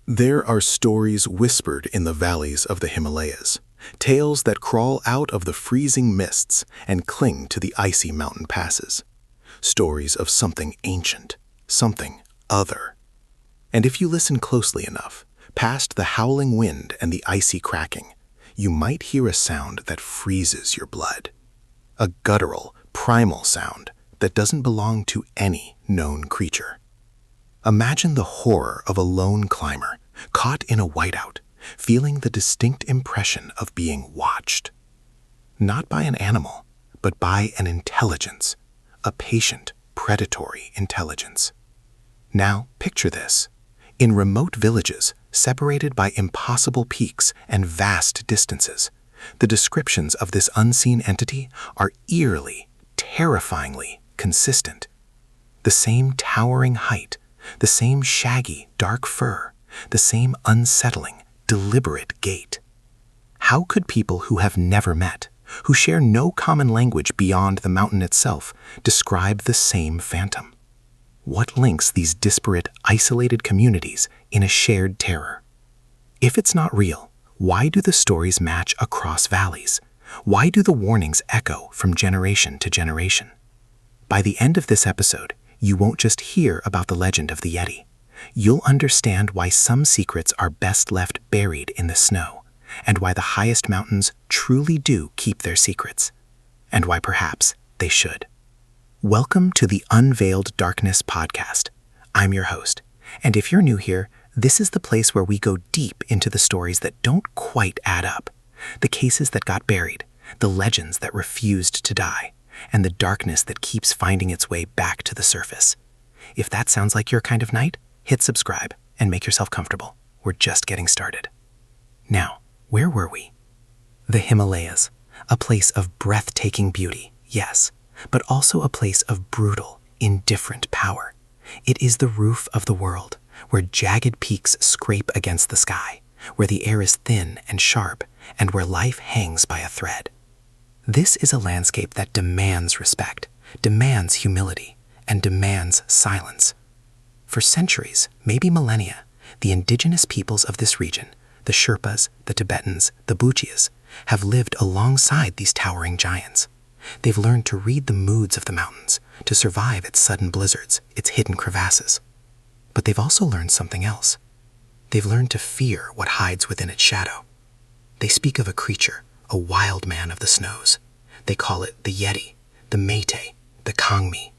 There are stories whispered in the valleys of the Himalayas, tales that crawl out of the freezing mists and cling to the icy mountain passes. Stories of something ancient, something other. And if you listen closely enough, past the howling wind and the icy cracking, you might hear a sound that freezes your blood. A guttural, primal sound that doesn't belong to any known creature. Imagine the horror of a lone climber, caught in a whiteout, feeling the distinct impression of being watched. Not by an animal, but by an intelligence, a patient, predatory intelligence. Now, picture this. In remote villages, separated by impossible peaks and vast distances, the descriptions of this unseen entity are eerily, terrifyingly consistent. The same towering height, the same shaggy, dark fur, the same unsettling, deliberate gait. How could people who have never met, who share no common language beyond the mountain itself, describe the same phantom? What links these disparate, isolated communities in a shared terror? If it's not real, why do the stories match across valleys? Why do the warnings echo from generation to generation? By the end of this episode, you won't just hear about the legend of the Yeti. You'll understand why some secrets are best left buried in the snow, and why the highest mountains truly do keep their secrets, and why perhaps they should. Welcome to the Unveiled Darkness podcast. I'm your host, and if you're new here, this is the place where we go deep into the stories that don't quite add up, the cases that got buried, the legends that refused to die, and the darkness that keeps finding its way back to the surface. If that sounds like your kind of night, hit subscribe and make yourself comfortable. We're just getting started. Now, where were we? The Himalayas, a place of breathtaking beauty, yes, but also a place of brutal, indifferent power. It is the roof of the world, where jagged peaks scrape against the sky, where the air is thin and sharp, and where life hangs by a thread. This is a landscape that demands respect, demands humility, and demands silence. For centuries, maybe millennia, the indigenous peoples of this region, the Sherpas, the Tibetans, the Bhujias, have lived alongside these towering giants. They've learned to read the moods of the mountains, to survive its sudden blizzards, its hidden crevasses. But they've also learned something else. They've learned to fear what hides within its shadow. They speak of a creature, a wild man of the snows. They call it the Yeti, the Métis, the Kangmi,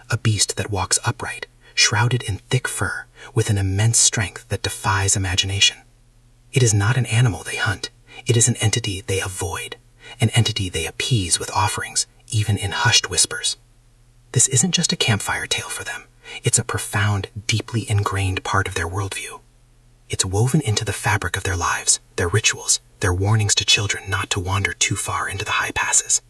a beast that walks upright, shrouded in thick fur, with an immense strength that defies imagination. It is not an animal they hunt. It is an entity they avoid, an entity they appease with offerings, even in hushed whispers. This isn't just a campfire tale for them. It's a profound, deeply ingrained part of their worldview. It's woven into the fabric of their lives, their rituals, their warnings to children not to wander too far into the high passes.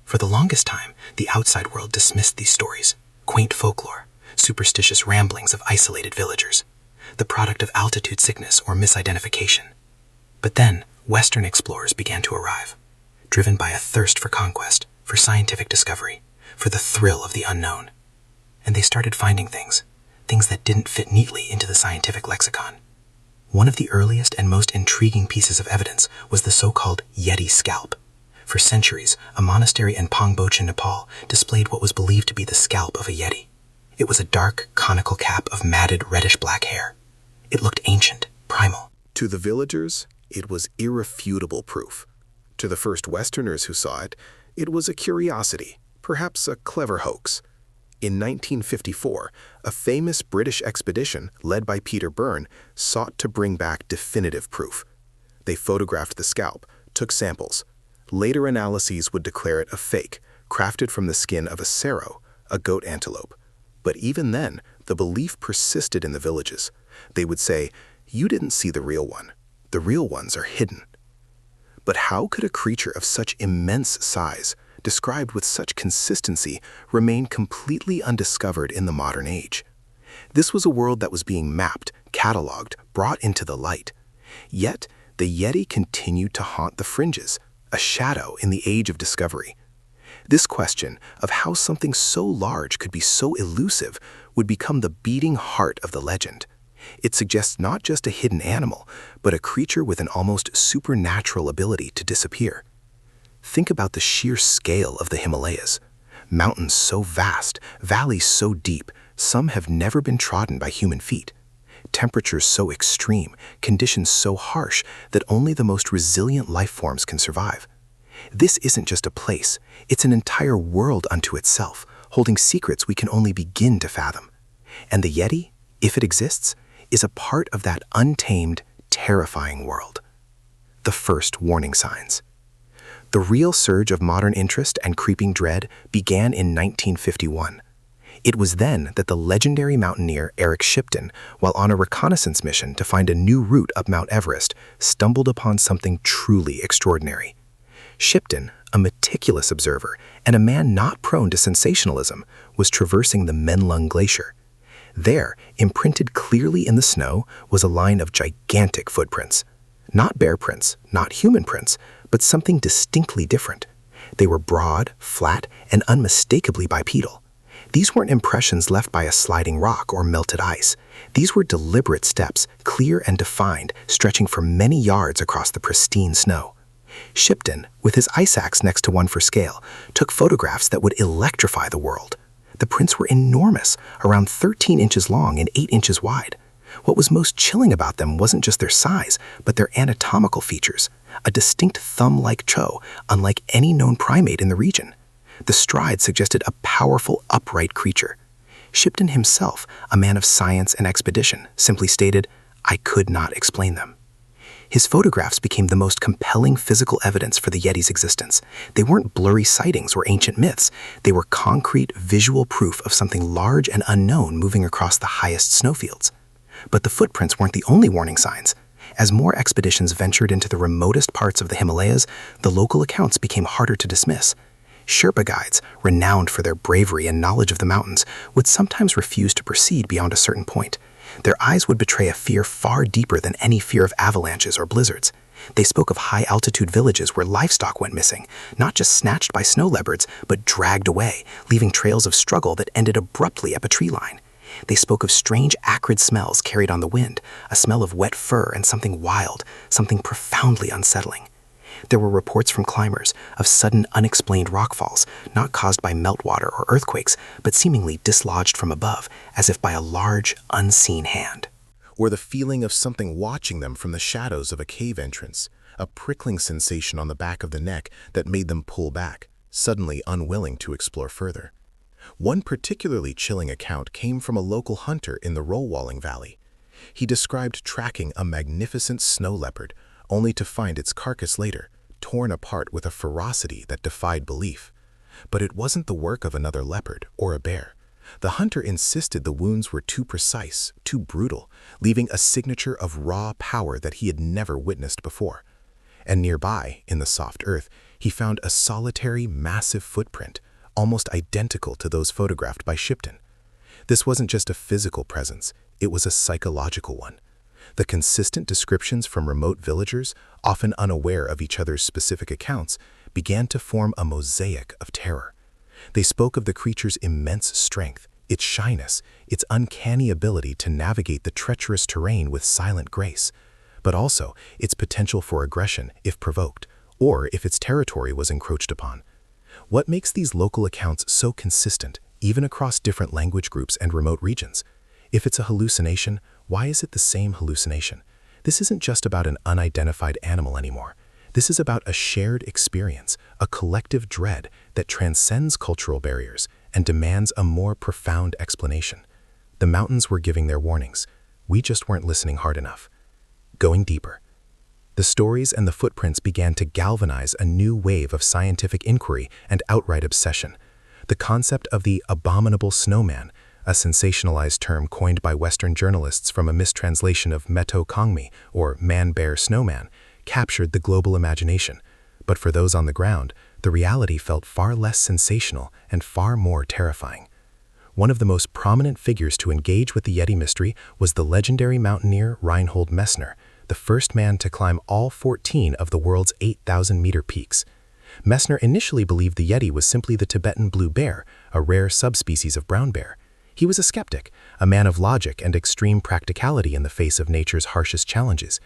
For the longest time, the outside world dismissed these stories, quaint folklore, superstitious ramblings of isolated villagers, the product of altitude sickness or misidentification. But then, Western explorers began to arrive, driven by a thirst for conquest, for scientific discovery, for the thrill of the unknown. And they started finding things that didn't fit neatly into the scientific lexicon. One of the earliest and most intriguing pieces of evidence was the so-called Yeti scalp. For centuries, a monastery in Pangboche in Nepal displayed what was believed to be the scalp of a Yeti. It was a dark, conical cap of matted reddish-black hair. It looked ancient, primal. To the villagers, it was irrefutable proof. To the first Westerners who saw it, it was a curiosity, perhaps a clever hoax. In 1954, a famous British expedition led by Peter Byrne sought to bring back definitive proof. They photographed the scalp, took samples. Later analyses would declare it a fake, crafted from the skin of a serow, a goat antelope. But even then, the belief persisted in the villages. They would say, "You didn't see the real one. The real ones are hidden." But how could a creature of such immense size, described with such consistency, remain completely undiscovered in the modern age? This was a world that was being mapped, cataloged, brought into the light. Yet, the Yeti continued to haunt the fringes, a shadow in the age of discovery. This question of how something so large could be so elusive would become the beating heart of the legend. It suggests not just a hidden animal, but a creature with an almost supernatural ability to disappear. Think about the sheer scale of the Himalayas. Mountains so vast, valleys so deep, some have never been trodden by human feet. Temperatures so extreme, conditions so harsh that only the most resilient life forms can survive. This isn't just a place, it's an entire world unto itself, holding secrets we can only begin to fathom. And the yeti, if it exists, is a part of that untamed, terrifying world. The first warning signs. The real surge of modern interest and creeping dread began in 1951. It was then that the legendary mountaineer Eric Shipton, while on a reconnaissance mission to find a new route up Mount Everest, stumbled upon something truly extraordinary. Shipton, a meticulous observer and a man not prone to sensationalism, was traversing the Menlung Glacier. There, imprinted clearly in the snow, was a line of gigantic footprints. Not bear prints, not human prints, but something distinctly different. They were broad, flat, and unmistakably bipedal. These weren't impressions left by a sliding rock or melted ice. These were deliberate steps, clear and defined, stretching for many yards across the pristine snow. Shipton, with his ice axe next to one for scale, took photographs that would electrify the world. The prints were enormous, around 13 inches long and 8 inches wide. What was most chilling about them wasn't just their size, but their anatomical features, a distinct thumb-like toe, unlike any known primate in the region. The stride suggested a powerful, upright creature. Shipton himself, a man of science and expedition, simply stated, "I could not explain them." His photographs became the most compelling physical evidence for the Yeti's existence. They weren't blurry sightings or ancient myths. They were concrete, visual proof of something large and unknown moving across the highest snowfields. But the footprints weren't the only warning signs. As more expeditions ventured into the remotest parts of the Himalayas, the local accounts became harder to dismiss. Sherpa guides, renowned for their bravery and knowledge of the mountains, would sometimes refuse to proceed beyond a certain point. Their eyes would betray a fear far deeper than any fear of avalanches or blizzards. They spoke of high-altitude villages where livestock went missing, not just snatched by snow leopards, but dragged away, leaving trails of struggle that ended abruptly at a tree line. They spoke of strange, acrid smells carried on the wind, a smell of wet fur and something wild, something profoundly unsettling. There were reports from climbers of sudden, unexplained rockfalls, not caused by meltwater or earthquakes, but seemingly dislodged from above, as if by a large, unseen hand. Or the feeling of something watching them from the shadows of a cave entrance, a prickling sensation on the back of the neck that made them pull back, suddenly unwilling to explore further. One particularly chilling account came from a local hunter in the Rollwalling Valley. He described tracking a magnificent snow leopard, only to find its carcass later, torn apart with a ferocity that defied belief. But it wasn't the work of another leopard or a bear. The hunter insisted the wounds were too precise, too brutal, leaving a signature of raw power that he had never witnessed before. And nearby, in the soft earth, he found a solitary, massive footprint, almost identical to those photographed by Shipton. This wasn't just a physical presence, it was a psychological one. The consistent descriptions from remote villagers, often unaware of each other's specific accounts, began to form a mosaic of terror. They spoke of the creature's immense strength, its shyness, its uncanny ability to navigate the treacherous terrain with silent grace, but also its potential for aggression if provoked, or if its territory was encroached upon. What makes these local accounts so consistent, even across different language groups and remote regions? If it's a hallucination, why is it the same hallucination? This isn't just about an unidentified animal anymore. This is about a shared experience, a collective dread that transcends cultural barriers and demands a more profound explanation. The mountains were giving their warnings. We just weren't listening hard enough. Going deeper. The stories and the footprints began to galvanize a new wave of scientific inquiry and outright obsession. The concept of the abominable snowman, a sensationalized term coined by Western journalists from a mistranslation of Meto Kongmi, or man-bear-snowman, captured the global imagination. But for those on the ground, the reality felt far less sensational and far more terrifying. One of the most prominent figures to engage with the Yeti mystery was the legendary mountaineer Reinhold Messner, the first man to climb all 14 of the world's 8,000-meter peaks. Messner initially believed the Yeti was simply the Tibetan blue bear, a rare subspecies of brown bear. He was a skeptic, a man of logic and extreme practicality in the face of nature's harshest challenges.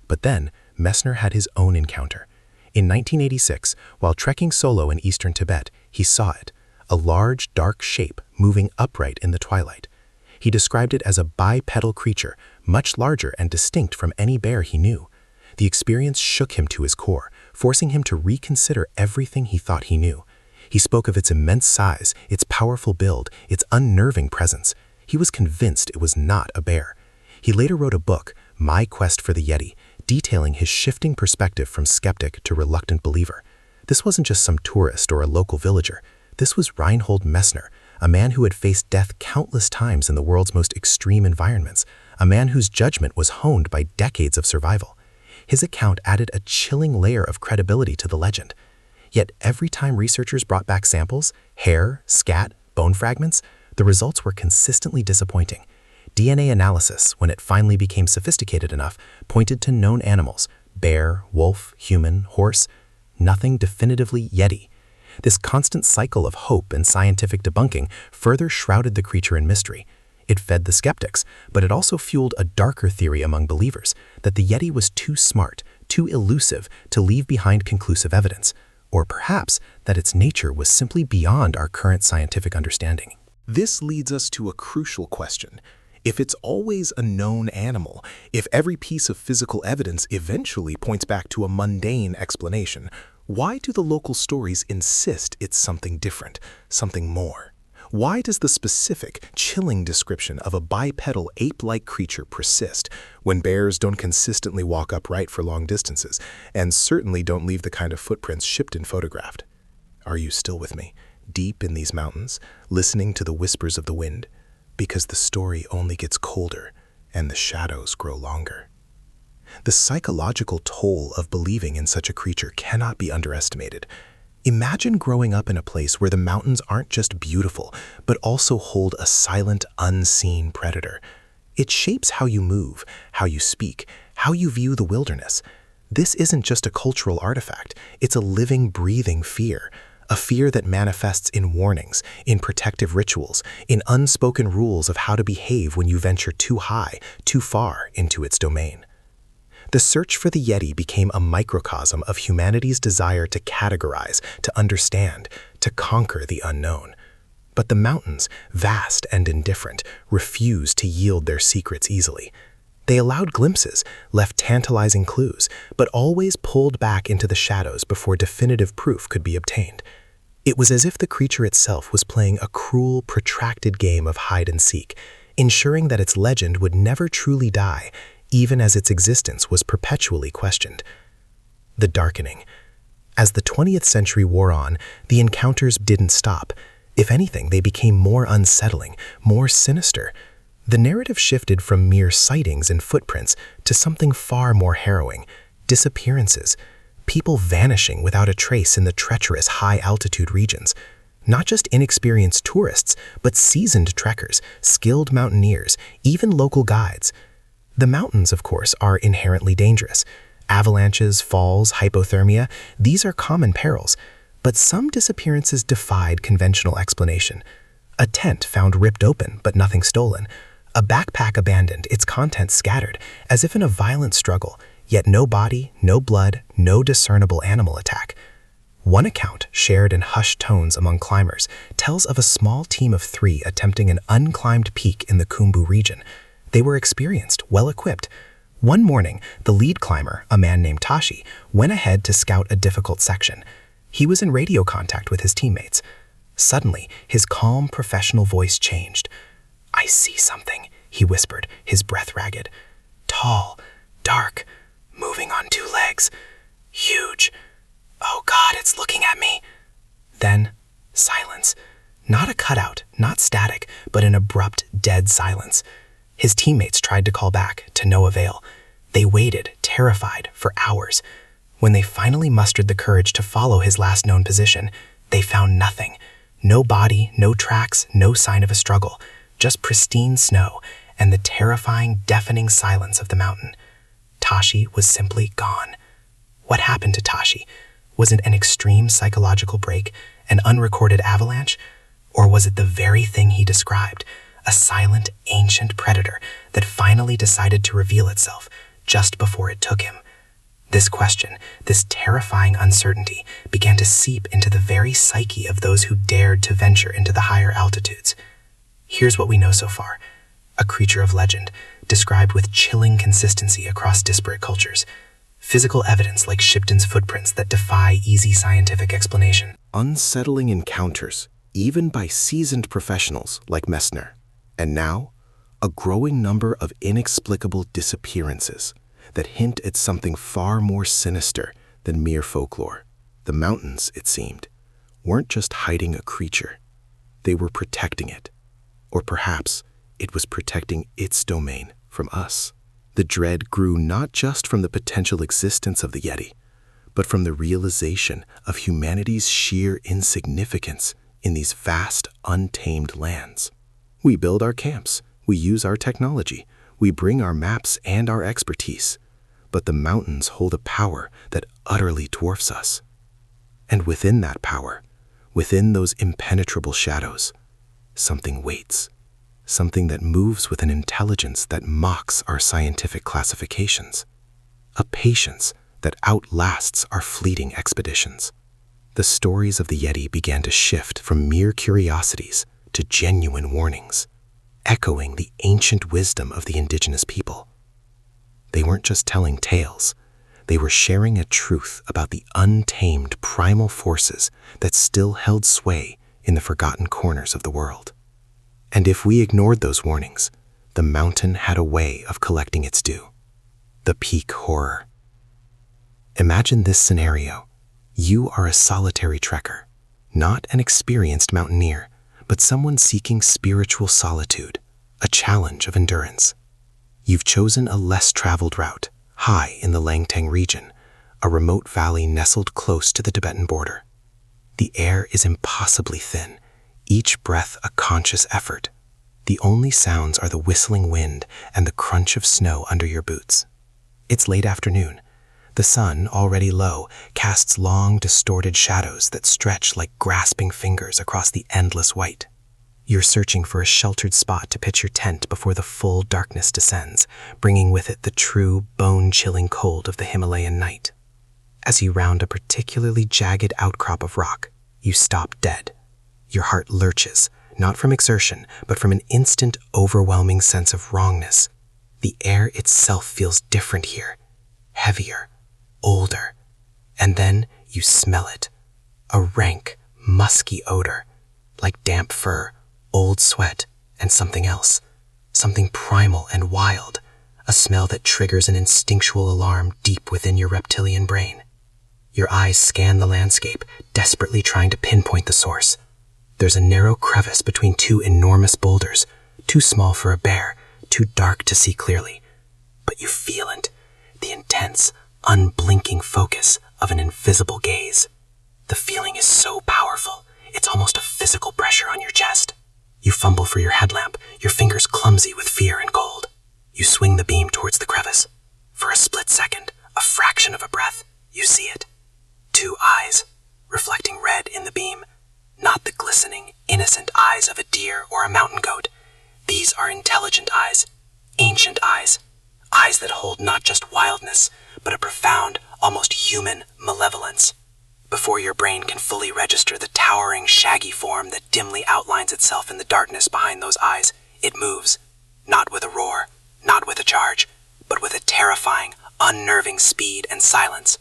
But then, Messner had his own encounter. In 1986, while trekking solo in eastern Tibet, he saw it, a large, dark shape moving upright in the twilight. He described it as a bipedal creature, much larger and distinct from any bear he knew. The experience shook him to his core, forcing him to reconsider everything he thought he knew. He spoke of its immense size, its powerful build, its unnerving presence. He was convinced it was not a bear. He later wrote a book, My Quest for the Yeti, detailing his shifting perspective from skeptic to reluctant believer. This wasn't just some tourist or a local villager. This was Reinhold Messner, a man who had faced death countless times in the world's most extreme environments, a man whose judgment was honed by decades of survival. His account added a chilling layer of credibility to the legend. Yet every time researchers brought back samples, hair, scat, bone fragments, the results were consistently disappointing. DNA analysis, when it finally became sophisticated enough, pointed to known animals: bear, wolf, human, horse. Nothing definitively Yeti. This constant cycle of hope and scientific debunking further shrouded the creature in mystery. It fed the skeptics, but it also fueled a darker theory among believers, that the Yeti was too smart, too elusive to leave behind conclusive evidence, or perhaps that its nature was simply beyond our current scientific understanding. This leads us to a crucial question. If it's always a known animal, if every piece of physical evidence eventually points back to a mundane explanation, why do the local stories insist it's something different, something more? Why does the specific, chilling description of a bipedal ape-like creature persist when bears don't consistently walk upright for long distances and certainly don't leave the kind of footprints shipped and photographed? Are you still with me, deep in these mountains, listening to the whispers of the wind? Because the story only gets colder and the shadows grow longer. The psychological toll of believing in such a creature cannot be underestimated. Imagine growing up in a place where the mountains aren't just beautiful, but also hold a silent, unseen predator. It shapes how you move, how you speak, how you view the wilderness. This isn't just a cultural artifact, it's a living, breathing fear. A fear that manifests in warnings, in protective rituals, in unspoken rules of how to behave when you venture too high, too far into its domain. The search for the Yeti became a microcosm of humanity's desire to categorize, to understand, to conquer the unknown. But the mountains, vast and indifferent, refused to yield their secrets easily. They allowed glimpses, left tantalizing clues, but always pulled back into the shadows before definitive proof could be obtained. It was as if the creature itself was playing a cruel, protracted game of hide-and-seek, ensuring that its legend would never truly die, even as its existence was perpetually questioned. The darkening. As the 20th century wore on, the encounters didn't stop. If anything, they became more unsettling, more sinister. The narrative shifted from mere sightings and footprints to something far more harrowing: disappearances. People vanishing without a trace in the treacherous high-altitude regions. Not just inexperienced tourists, but seasoned trekkers, skilled mountaineers, even local guides. The mountains, of course, are inherently dangerous. Avalanches, falls, hypothermia, these are common perils. But some disappearances defied conventional explanation. A tent found ripped open, but nothing stolen. A backpack abandoned, its contents scattered, as if in a violent struggle. Yet no body, no blood, no discernible animal attack. One account, shared in hushed tones among climbers, tells of a small team of 3 attempting an unclimbed peak in the Khumbu region. They were experienced, well-equipped. One morning, the lead climber, a man named Tashi, went ahead to scout a difficult section. He was in radio contact with his teammates. Suddenly, his calm, professional voice changed. "I see something," he whispered, his breath ragged. "Tall, dark, moving on 2 legs. Huge. Oh God, it's looking at me." Then, silence. Not a cutout, not static, but an abrupt, dead silence. His teammates tried to call back, to no avail. They waited, terrified, for hours. When they finally mustered the courage to follow his last known position, they found nothing. No body, no tracks, no sign of a struggle. Just pristine snow and the terrifying, deafening silence of the mountain. Tashi was simply gone. What happened to Tashi? Was it an extreme psychological break, an unrecorded avalanche? Or was it the very thing he described, a silent, ancient predator that finally decided to reveal itself just before it took him. This question, this terrifying uncertainty, began to seep into the very psyche of those who dared to venture into the higher altitudes. Here's what we know so far. A creature of legend, described with chilling consistency across disparate cultures. Physical evidence like Shipton's footprints that defy easy scientific explanation. Unsettling encounters, even by seasoned professionals like Messner. And now, a growing number of inexplicable disappearances that hint at something far more sinister than mere folklore. The mountains, it seemed, weren't just hiding a creature. They were protecting it. Or perhaps it was protecting its domain from us. The dread grew not just from the potential existence of the Yeti, but from the realization of humanity's sheer insignificance in these vast, untamed lands. We build our camps, we use our technology, we bring our maps and our expertise, but the mountains hold a power that utterly dwarfs us. And within that power, within those impenetrable shadows, something waits, something that moves with an intelligence that mocks our scientific classifications, a patience that outlasts our fleeting expeditions. The stories of the Yeti began to shift from mere curiosities to genuine warnings, echoing the ancient wisdom of the indigenous people. They weren't just telling tales, they were sharing a truth about the untamed primal forces that still held sway in the forgotten corners of the world. And if we ignored those warnings, the mountain had a way of collecting its due. The peak horror. Imagine this scenario. You are a solitary trekker, not an experienced mountaineer, but someone seeking spiritual solitude, a challenge of endurance. You've chosen a less traveled route, high in the Langtang region, a remote valley nestled close to the Tibetan border. The air is impossibly thin, each breath a conscious effort. The only sounds are the whistling wind and the crunch of snow under your boots. It's late afternoon. The sun, already low, casts long, distorted shadows that stretch like grasping fingers across the endless white. You're searching for a sheltered spot to pitch your tent before the full darkness descends, bringing with it the true, bone-chilling cold of the Himalayan night. As you round a particularly jagged outcrop of rock, you stop dead. Your heart lurches, not from exertion, but from an instant, overwhelming sense of wrongness. The air itself feels different here, heavier, older, and then you smell it. A rank, musky odor, like damp fur, old sweat, and something else. Something primal and wild, a smell that triggers an instinctual alarm deep within your reptilian brain. Your eyes scan the landscape, desperately trying to pinpoint the source. There's a narrow crevice between two enormous boulders, too small for a bear, too dark to see clearly. But you feel it, the intense, unblinking focus of an invisible gaze. The feeling is so powerful, it's almost a physical pressure on your chest. You fumble for your headlamp, your fingers clumsy with fear and cold. You swing the beam towards the crevice. For a split second, a fraction of a breath, you see it. Two eyes, reflecting red in the beam. Not the glistening, innocent eyes of a deer or a mountain goat. These are intelligent eyes, ancient eyes. Eyes that hold not just wildness, but a profound, almost human malevolence. Before your brain can fully register the towering, shaggy form that dimly outlines itself in the darkness behind those eyes, it moves, not with a roar, not with a charge, but with a terrifying, unnerving speed and silence.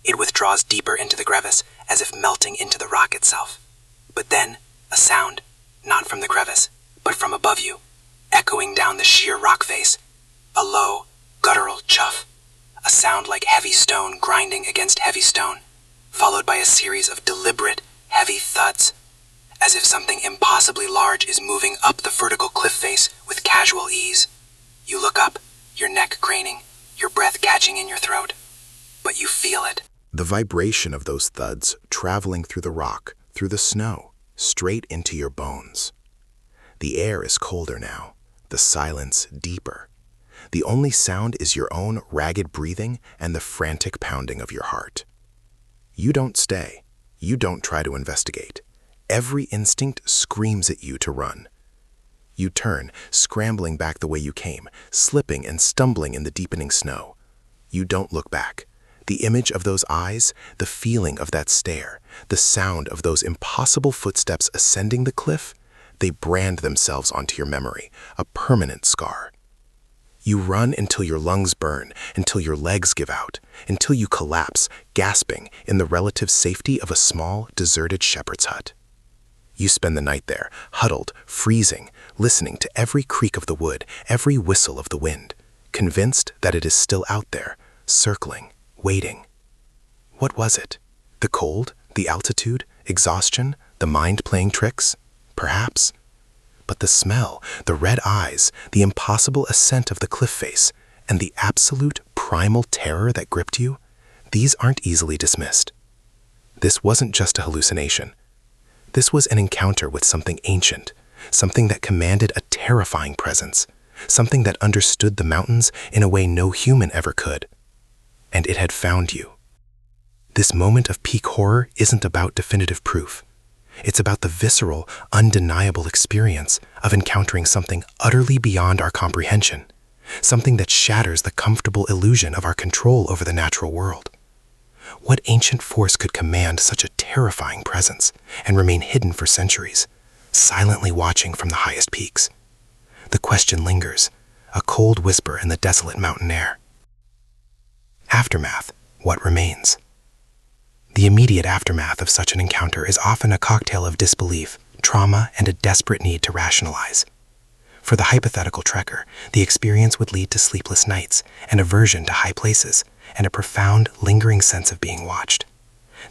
It withdraws deeper into the crevice, as if melting into the rock itself. But then, a sound, not from the crevice, but from above you, echoing down the sheer rock face. A low, guttural chuff, a sound like heavy stone grinding against heavy stone, followed by a series of deliberate, heavy thuds, as if something impossibly large is moving up the vertical cliff face with casual ease. You look up, your neck craning, your breath catching in your throat, but you feel it. The vibration of those thuds traveling through the rock, through the snow, straight into your bones. The air is colder now, the silence deeper. The only sound is your own ragged breathing and the frantic pounding of your heart. You don't stay. You don't try to investigate. Every instinct screams at you to run. You turn, scrambling back the way you came, slipping and stumbling in the deepening snow. You don't look back. The image of those eyes, the feeling of that stare, the sound of those impossible footsteps ascending the cliff, they brand themselves onto your memory, a permanent scar. You run until your lungs burn, until your legs give out, until you collapse, gasping in the relative safety of a small, deserted shepherd's hut. You spend the night there, huddled, freezing, listening to every creak of the wood, every whistle of the wind, convinced that it is still out there, circling, waiting. What was it? The cold, the altitude, exhaustion, the mind playing tricks? Perhaps. But the smell, the red eyes, the impossible ascent of the cliff face, and the absolute primal terror that gripped you, these aren't easily dismissed. This wasn't just a hallucination. This was an encounter with something ancient, something that commanded a terrifying presence, something that understood the mountains in a way no human ever could. And it had found you. This moment of peak horror isn't about definitive proof. It's about the visceral, undeniable experience of encountering something utterly beyond our comprehension, something that shatters the comfortable illusion of our control over the natural world. What ancient force could command such a terrifying presence and remain hidden for centuries, silently watching from the highest peaks? The question lingers, a cold whisper in the desolate mountain air. Aftermath, what remains? The immediate aftermath of such an encounter is often a cocktail of disbelief, trauma, and a desperate need to rationalize. For the hypothetical trekker, the experience would lead to sleepless nights, an aversion to high places, and a profound, lingering sense of being watched.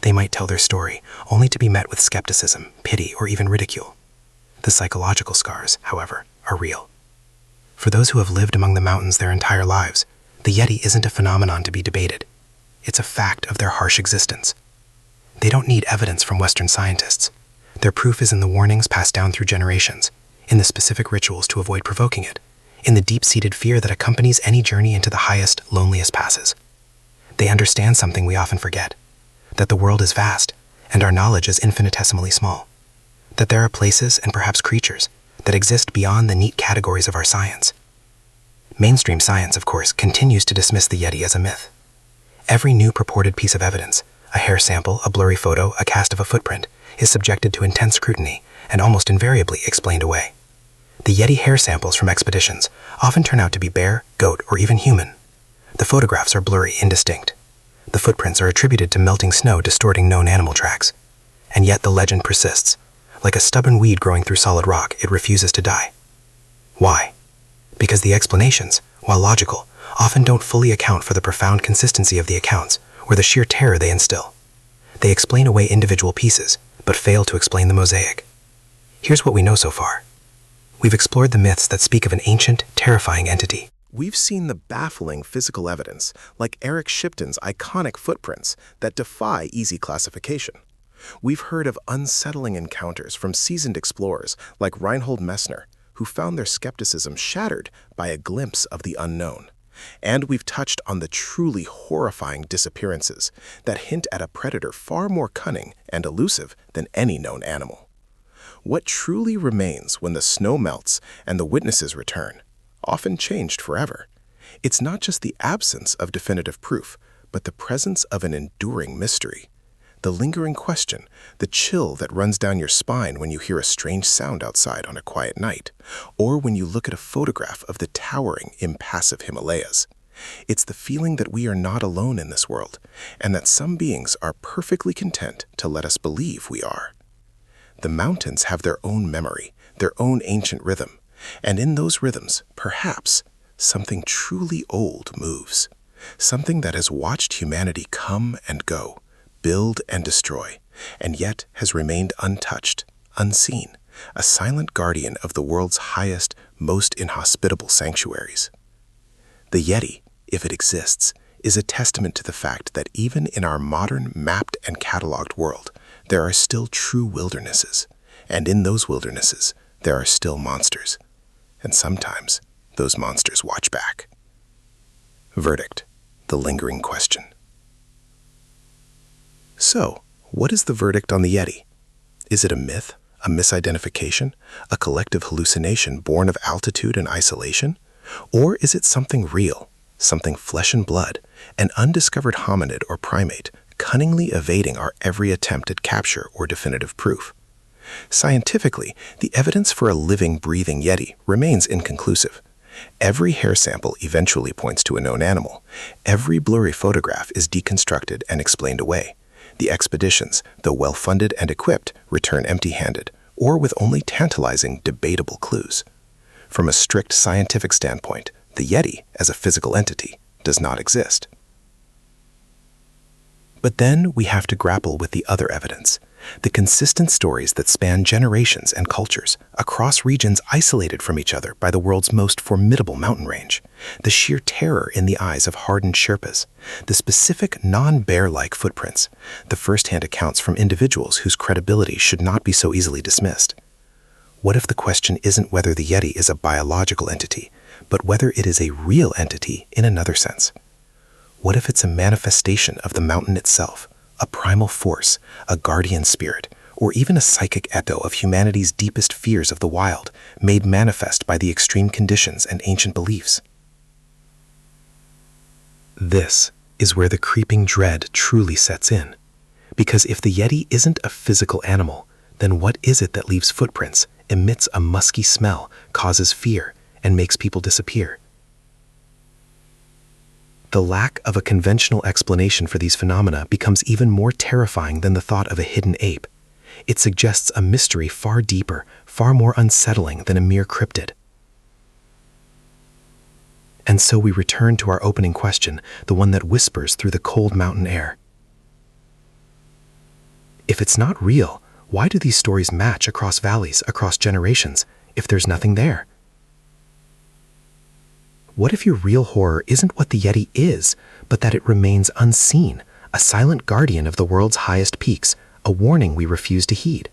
They might tell their story, only to be met with skepticism, pity, or even ridicule. The psychological scars, however, are real. For those who have lived among the mountains their entire lives, the Yeti isn't a phenomenon to be debated. It's a fact of their harsh existence. They don't need evidence from Western scientists. Their proof is in the warnings passed down through generations, in the specific rituals to avoid provoking it, in the deep-seated fear that accompanies any journey into the highest, loneliest passes. They understand something we often forget, that the world is vast, and our knowledge is infinitesimally small, that there are places and perhaps creatures that exist beyond the neat categories of our science. Mainstream science, of course, continues to dismiss the Yeti as a myth. Every new purported piece of evidence, a hair sample, a blurry photo, a cast of a footprint, is subjected to intense scrutiny and almost invariably explained away. The Yeti hair samples from expeditions often turn out to be bear, goat, or even human. The photographs are blurry, indistinct. The footprints are attributed to melting snow distorting known animal tracks. And yet the legend persists. Like a stubborn weed growing through solid rock, it refuses to die. Why? Because the explanations, while logical, often don't fully account for the profound consistency of the accounts or the sheer terror they instill. They explain away individual pieces, but fail to explain the mosaic. Here's what we know so far. We've explored the myths that speak of an ancient, terrifying entity. We've seen the baffling physical evidence, like Eric Shipton's iconic footprints, that defy easy classification. We've heard of unsettling encounters from seasoned explorers like Reinhold Messner, who found their skepticism shattered by a glimpse of the unknown. And we've touched on the truly horrifying disappearances that hint at a predator far more cunning and elusive than any known animal. What truly remains when the snow melts and the witnesses return, often changed forever? It's not just the absence of definitive proof, but the presence of an enduring mystery. The lingering question, the chill that runs down your spine when you hear a strange sound outside on a quiet night, or when you look at a photograph of the towering, impassive Himalayas. It's the feeling that we are not alone in this world, and that some beings are perfectly content to let us believe we are. The mountains have their own memory, their own ancient rhythm, and in those rhythms, perhaps, something truly old moves. Something that has watched humanity come and go, build and destroy, and yet has remained untouched, unseen, a silent guardian of the world's highest, most inhospitable sanctuaries. The Yeti, if it exists, is a testament to the fact that even in our modern mapped and cataloged world, there are still true wildernesses, and in those wildernesses, there are still monsters. And sometimes, those monsters watch back. Verdict: the lingering question. So, what is the verdict on the Yeti? Is it a myth, A misidentification? A collective hallucination born of altitude and isolation? Or is it something real, something flesh and blood, an undiscovered hominid or primate, cunningly evading our every attempt at capture or definitive proof? Scientifically, the evidence for a living, breathing yeti remains inconclusive. Every hair sample eventually points to a known animal. Every blurry photograph is deconstructed and explained away. The expeditions, though well-funded and equipped, return empty-handed, or with only tantalizing, debatable clues. From a strict scientific standpoint, the yeti, as a physical entity, does not exist. But then we have to grapple with the other evidence, the consistent stories that span generations and cultures, across regions isolated from each other by the world's most formidable mountain range, the sheer terror in the eyes of hardened Sherpas, the specific non-bear-like footprints, the first-hand accounts from individuals whose credibility should not be so easily dismissed. What if the question isn't whether the yeti is a biological entity, but whether it is a real entity in another sense? What if it's a manifestation of the mountain itself, a primal force, a guardian spirit, or even a psychic echo of humanity's deepest fears of the wild, made manifest by the extreme conditions and ancient beliefs? This is where the creeping dread truly sets in. Because if the yeti isn't a physical animal, then what is it that leaves footprints, emits a musky smell, causes fear, and makes people disappear? The lack of a conventional explanation for these phenomena becomes even more terrifying than the thought of a hidden ape. It suggests a mystery far deeper, far more unsettling than a mere cryptid. And so we return to our opening question, the one that whispers through the cold mountain air. If it's not real, why do these stories match across valleys, across generations, if there's nothing there? What if your real horror isn't what the yeti is, but that it remains unseen, a silent guardian of the world's highest peaks, a warning we refuse to heed?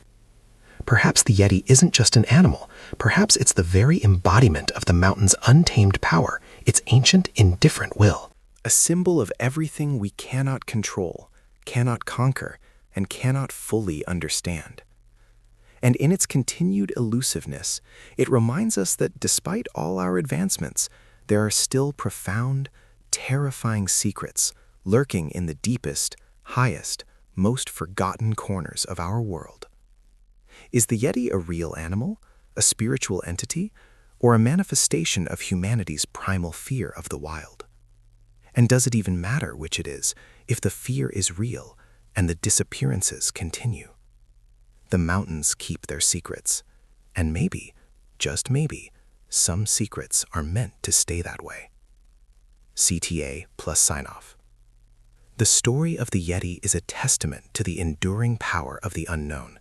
Perhaps the yeti isn't just an animal. Perhaps it's the very embodiment of the mountain's untamed power, its ancient, indifferent will. A symbol of everything we cannot control, cannot conquer, and cannot fully understand. And in its continued elusiveness, it reminds us that despite all our advancements, there are still profound, terrifying secrets lurking in the deepest, highest, most forgotten corners of our world. Is the yeti a real animal, a spiritual entity, or a manifestation of humanity's primal fear of the wild? And does it even matter which it is, if the fear is real and the disappearances continue? The mountains keep their secrets, and maybe, just maybe, some secrets are meant to stay that way. CTA plus sign-off. The story of the yeti is a testament to the enduring power of the unknown.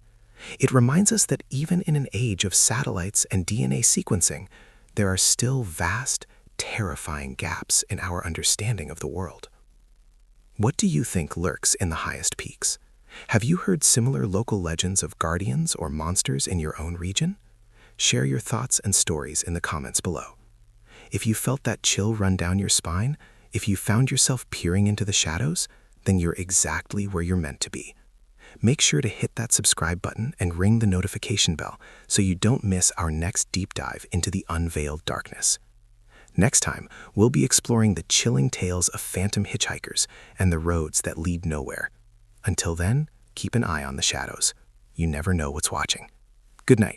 It reminds us that even in an age of satellites and DNA sequencing, there are still vast, terrifying gaps in our understanding of the world. What do you think lurks in the highest peaks? Have you heard similar local legends of guardians or monsters in your own region? Share your thoughts and stories in the comments below. If you felt that chill run down your spine, if you found yourself peering into the shadows, then you're exactly where you're meant to be. Make sure to hit that subscribe button and ring the notification bell so you don't miss our next deep dive into the unveiled darkness. Next time, we'll be exploring the chilling tales of phantom hitchhikers and the roads that lead nowhere. Until then, keep an eye on the shadows. You never know what's watching. Good night.